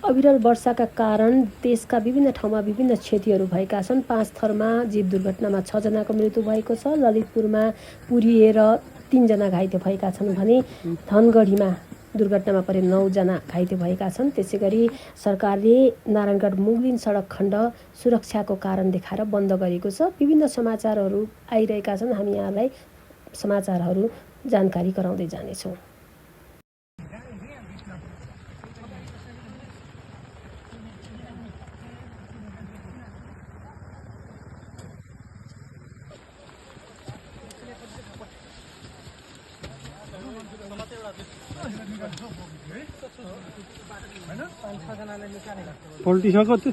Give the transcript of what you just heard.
अविरल वर्षाका कारण देशका विभिन्न ठाउँमा विभिन्न क्षतिहरू भएका छन्। 5 थरमा जीव दुर्घटनामा 6 जनाको मृत्यु भएको छ। ललितपुरमा पुरिएर 3 जना घाइते भएका छन् भने धनगढीमा दुर्घटनामा परे 9 जना घाइते भएका छन्। त्यसैगरी सरकारले नारायणगढ मुगलिन सडक खण्ड सुरक्षाको कारण देखाएर बन्द गरेको छ। विभिन्न समाचारहरू आइरहेका छन्, हामी यहाँलाई समाचारहरू जानकारी गराउँदै जानेछौँ। पल्टिसक्यो त्यो